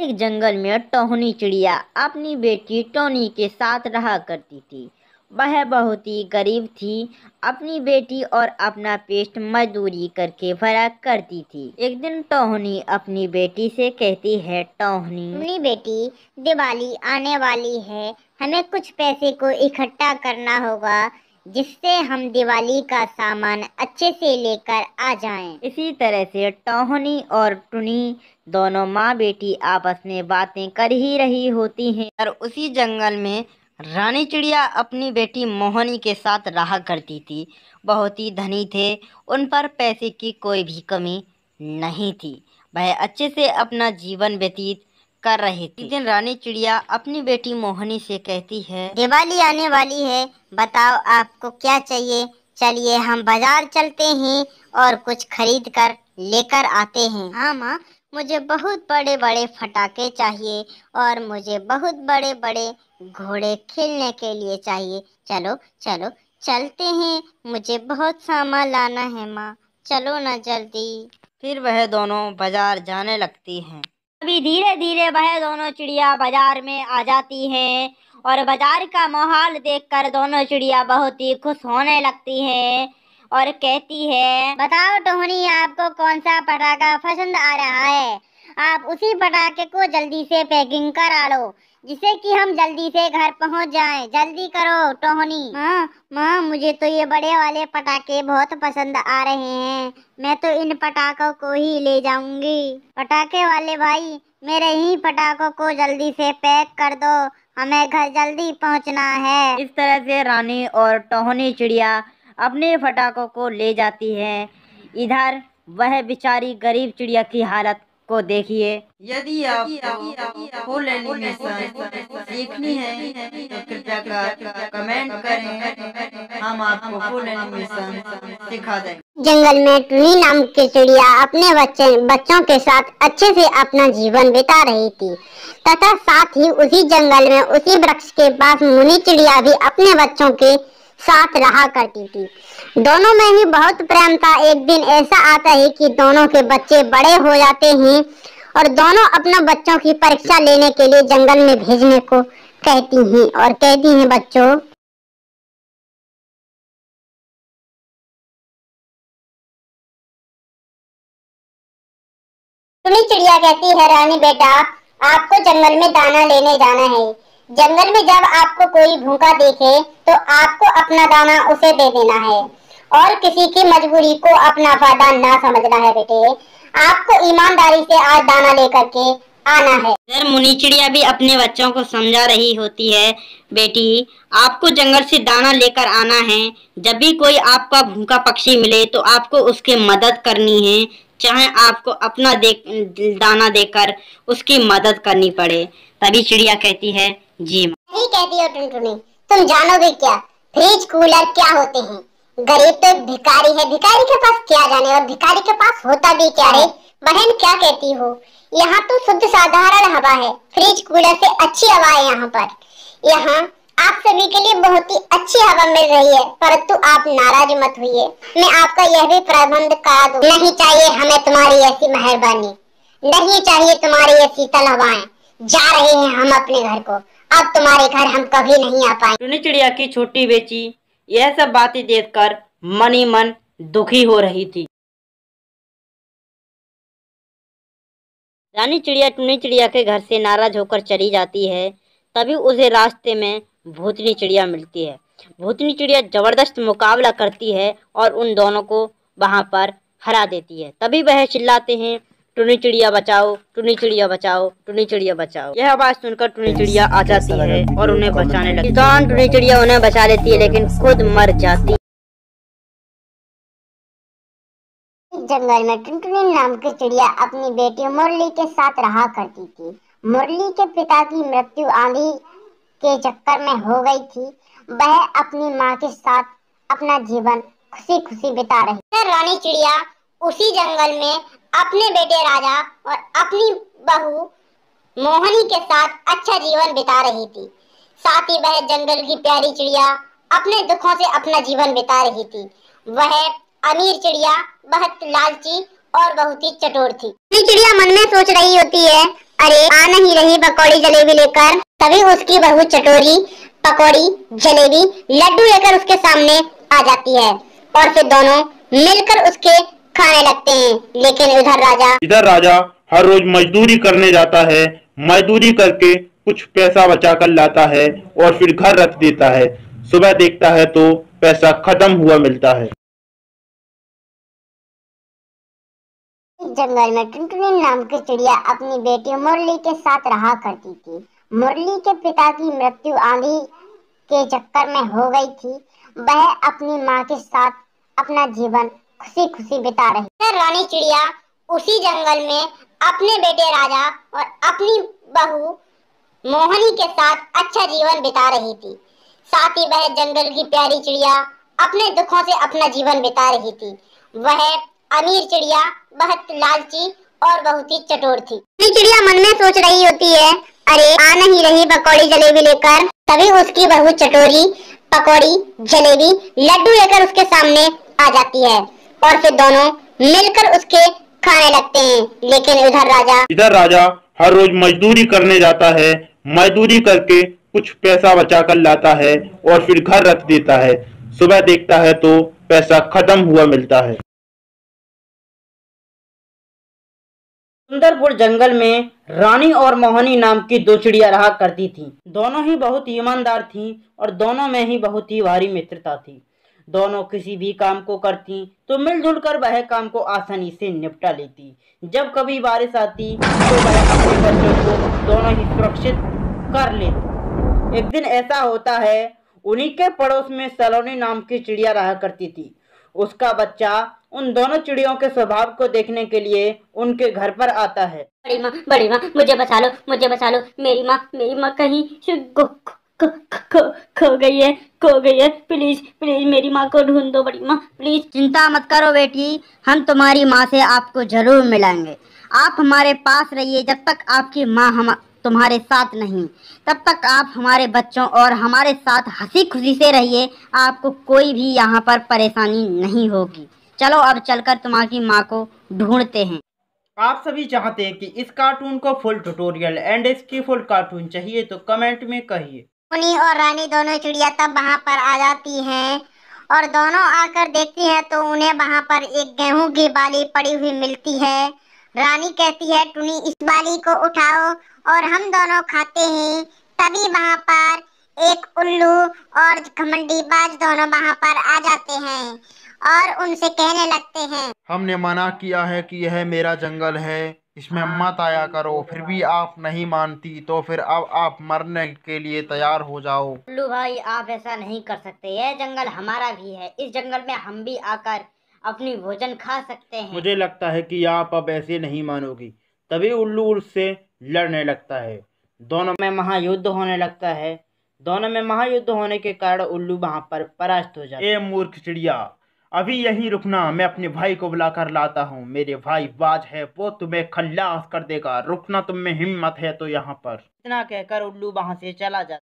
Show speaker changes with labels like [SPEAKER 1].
[SPEAKER 1] एक जंगल में टोहनी चिड़िया अपनी बेटी टोनी के साथ रहा करती थी। वह बहुत ही गरीब थी। अपनी बेटी और अपना पेट मजदूरी करके भरा करती थी। एक दिन टोहनी अपनी बेटी से कहती है, टोहनी
[SPEAKER 2] बेटी, दिवाली आने वाली है, हमें कुछ पैसे को इकट्ठा करना होगा जिससे हम दिवाली का सामान अच्छे से लेकर आ जाएं।
[SPEAKER 1] इसी तरह से टोहनी और टुनी दोनों माँ बेटी आपस में बातें कर ही रही होती हैं। और उसी जंगल में रानी चिड़िया अपनी बेटी मोहनी के साथ रहा करती थी। बहुत ही धनी थे, उन पर पैसे की कोई भी कमी नहीं थी। वह अच्छे से अपना जीवन व्यतीत कर रही थी। एक दिन रानी चिड़िया अपनी बेटी मोहनी से कहती है,
[SPEAKER 2] दिवाली आने वाली है, बताओ आपको क्या चाहिए। चलिए हम बाजार चलते हैं और कुछ खरीद कर लेकर आते हैं। हाँ माँ, मुझे बहुत बड़े बड़े फटाके चाहिए और मुझे बहुत बड़े बड़े घोड़े खेलने के लिए चाहिए। चलो चलो चलते हैं, मुझे बहुत सामान लाना है माँ, चलो ना जल्दी।
[SPEAKER 1] फिर वह दोनों बाजार जाने लगती हैं। अभी धीरे धीरे वह दोनों चिड़िया बाजार में आ जाती हैं और बाजार का माहौल देखकर दोनों चिड़िया बहुत ही खुश होने लगती हैं और कहती है,
[SPEAKER 2] बताओ टोहनी, आपको कौन सा पटाखा पसंद आ रहा है? आप उसी पटाखे को जल्दी से पैकिंग करा लो जिससे कि हम जल्दी से घर पहुंच जाएं। जल्दी करो टोहनी। माँ, मुझे तो ये बड़े वाले पटाखे बहुत पसंद आ रहे हैं, मैं तो इन पटाखों को ही ले जाऊंगी। पटाखे वाले भाई, मेरे ही पटाखों को जल्दी से पैक कर दो, हमें घर जल्दी पहुंचना है।
[SPEAKER 1] इस तरह से रानी और टोहनी चिड़िया अपने पटाखों को ले जाती है। इधर वह बेचारी गरीब चिड़िया की हालत को देखिए।
[SPEAKER 3] यदि आपको फुल एनिमेशन सीखनी है तो कृपया कर कमेंट करें, हम आपको फुल एनिमेशन सिखा देंगे।
[SPEAKER 2] जंगल में टुनी नाम की चिड़िया अपने बच्चों के साथ अच्छे से अपना जीवन बिता रही थी तथा साथ ही उसी जंगल में उसी वृक्ष के पास मुनी चिड़िया भी अपने बच्चों के साथ रहा करती थी। दोनों में ही बहुत प्रेम था। एक दिन ऐसा आता है कि दोनों के बच्चे बड़े हो जाते हैं और दोनों अपना बच्चों की परीक्षा लेने के लिए जंगल में भेजने को कहती हैं और कहती हैं, बच्चों टुनी चिड़िया कहती है, रानी बेटा, आपको जंगल में दाना लेने जाना है। जंगल में जब आपको कोई भूखा देखे तो आपको अपना दाना उसे दे देना है और किसी की मजबूरी को अपना फायदा ना समझना है। बेटे, आपको ईमानदारी से आज दाना लेकर के आना है।
[SPEAKER 1] इधर मुनी चिड़िया भी अपने बच्चों को समझा रही होती है, बेटी, आपको जंगल से दाना लेकर आना है। जब भी कोई आपका भूखा पक्षी मिले तो आपको उसकी मदद करनी है, चाहे आपको अपना दाना देकर उसकी मदद करनी पड़े। तभी चिड़िया कहती है, जी माँ।
[SPEAKER 2] नहीं कहती हो टुनटुनी, तुम जानोगे क्या फ्रिज कूलर क्या होते हैं? गरीब तो भिखारी है, भिखारी के पास क्या जाने, और भिखारी के पास होता भी क्या है? बहन क्या कहती हो? यहाँ तो शुद्ध साधारण हवा है, फ्रिज कूलर से अच्छी हवा है यहाँ पर। यहाँ आप सभी के लिए बहुत ही अच्छी हवा मिल रही है, परंतु आप नाराज मत होइए, मैं आपका यह भी प्रबंध करा दूं। नहीं चाहिए हमें तुम्हारी ऐसी मेहरबानी, नहीं चाहिए तुम्हारी ये शीतल हवाएं। जा रहे हैं हम अपने घर को, अब तुम्हारे घर हम कभी नहीं आ पाएंगे।
[SPEAKER 1] टुनी चिड़िया की छोटी बेटी यह सब बातें देखकर मन ही मन दुखी हो रही थी। रानी चिड़िया टुनी चिड़िया के घर से नाराज होकर चली जाती है। तभी उसे रास्ते में भूतनी चिड़िया मिलती है। भूतनी चिड़िया जबरदस्त मुकाबला करती है और उन दोनों को वहां पर हरा देती है। तभी वह चिल्लाते हैं, टुनी चिड़िया बचाओ, टुनी चिड़िया बचाओ, टुनी चिड़िया बचाओ। यह आवाज सुनकर टुनी चिड़िया आ जाती है और उन्हें बचाने लगती है। टुनी चिड़िया उन्हें बचा लेती है लेकिन खुद मर जाती है।
[SPEAKER 2] जंगल में टुनटुनी नाम की चिड़िया अपनी बेटी मुरली के साथ रहा करती थी। मुरली के पिता की मृत्यु आंधी के चक्कर में हो गई थी। वह अपनी माँ के साथ अपना जीवन खुशी खुशी बिता रही। रानी चिड़िया उसी जंगल में अपने बेटे राजा और अपनी बहू मोहनी के साथ अच्छा जीवन बिता रही थी। साथ ही वह जंगल की प्यारी चिड़िया अपने दुखों से अपना जीवन बिता रही थी। वह अमीर चिड़िया बहुत लालची और बहुत ही चतुर थी। चिड़िया मन में सोच रही होती है, अरे आ नहीं रही पकौड़ी जलेबी लेकर, तभी उसकी बहू चटोरी पकौड़ी जलेबी लड्डू लेकर उसके सामने आ जाती है और फिर दोनों मिलकर उसके खाने लगते हैं। लेकिन
[SPEAKER 4] इधर राजा हर रोज मजदूरी करने जाता है, मजदूरी करके कुछ पैसा बचा कर लाता है और फिर घर रख देता है। सुबह देखता है तो पैसा खत्म हुआ मिलता है।
[SPEAKER 2] जंगल में टुनटुनी नाम की चिड़िया अपनी बेटी मुरली के साथ रहा करती थी। मुरली के पिता की मृत्यु आंधी के चक्कर में हो गई थी। वह अपनी माँ के साथ अपना जीवन खुशी खुशी बिता रही। रानी चिड़िया उसी जंगल में अपने बेटे राजा और अपनी बहू मोहनी के साथ अच्छा जीवन बिता रही थी। साथ ही वह जंगल की प्यारी चिड़िया अपने दुखों से अपना जीवन बिता रही थी। वह अमीर चिड़िया बहुत लालची और बहुत ही चतुर थी। चिड़िया मन में सोच रही होती है, अरे आ नहीं रही पकौड़ी जलेबी लेकर, तभी उसकी बहू चटोरी पकौड़ी जलेबी लड्डू लेकर उसके सामने आ जाती है और फिर दोनों मिलकर उसके खाने लगते हैं। लेकिन इधर राजा
[SPEAKER 4] हर रोज मजदूरी करने जाता है, मजदूरी करके कुछ पैसा बचा कर लाता है और फिर घर रख देता है। सुबह देखता है तो पैसा खत्म हुआ मिलता है।
[SPEAKER 3] सुंदरपुर जंगल में रानी और मोहनी नाम की दो चिड़िया रहा करती थीं। दोनों ही बहुत ईमानदार थीं और दोनों में ही बहुत ही भारी मित्रता थी। दोनों किसी भी काम को करती तो मिलजुल कर वह काम को आसानी से निपटा लेती। जब कभी बारिश आती तो वह अपने बच्चों को दोनों ही सुरक्षित कर लेती। एक दिन ऐसा होता है, उन्हीं के पड़ोस में सलोनी नाम की चिड़िया रहा करती थी। उसका बच्चा उन दोनों चिड़ियों के स्वभाव को देखने के लिए उनके घर पर आता है।
[SPEAKER 2] बड़ी माँ मुझे बचा लो, मेरी माँ कहीं खो गई है, प्लीज मेरी माँ को ढूंढ दो बड़ी माँ प्लीज।
[SPEAKER 1] चिंता मत करो बेटी, हम तुम्हारी माँ से आपको जरूर मिलाएंगे। आप हमारे पास रहिए, जब तक आपकी माँ हम तुम्हारे साथ नहीं तब तक आप हमारे बच्चों और हमारे साथ हंसी खुशी से रहिए। आपको कोई भी यहाँ पर परेशानी नहीं होगी। चलो अब चलकर तुम्हारी माँ को ढूंढते हैं।
[SPEAKER 3] आप सभी चाहते हैं कि इस कार्टून को फुल ट्यूटोरियल एंड इसकी फुल कार्टून चाहिए तो कमेंट में कहिए।
[SPEAKER 2] मुनी और रानी दोनों चिड़िया तब वहाँ पर आ जाती हैं और दोनों आकर देखती हैं तो उन्हें वहाँ पर एक गेहूं की बाली पड़ी हुई मिलती है। रानी कहती है, टुनी इस बाली को उठाओ और हम दोनों खाते हैं। तभी वहाँ पर एक उल्लू और घमंडी बाज दोनों वहाँ पर आ जाते हैं और उनसे कहने लगते हैं,
[SPEAKER 4] हमने मना किया है कि यह मेरा जंगल है, इसमें मत आया करो, फिर भी आप नहीं मानती तो फिर अब आप मरने के लिए तैयार हो जाओ।
[SPEAKER 1] उल्लू भाई, आप ऐसा नहीं कर सकते, यह जंगल हमारा भी है। इस जंगल में हम भी आकर अपनी भोजन खा सकते हैं।
[SPEAKER 4] मुझे लगता है कि आप अब ऐसे नहीं मानोगी। तभी उल्लू उससे लड़ने लगता है।
[SPEAKER 3] दोनों में महायुद्ध होने लगता है। दोनों में महायुद्ध होने के कारण उल्लू वहां पर परास्त हो जाता है।
[SPEAKER 4] ए मूर्ख चिड़िया, अभी यहीं रुकना, मैं अपने भाई को बुला कर लाता हूँ। मेरे भाई बाज है, वो तुम्हें खल्लास कर देगा। रुकना, तुम में हिम्मत है तो यहाँ पर।
[SPEAKER 3] इतना कहकर उल्लू वहां से चला जाता है।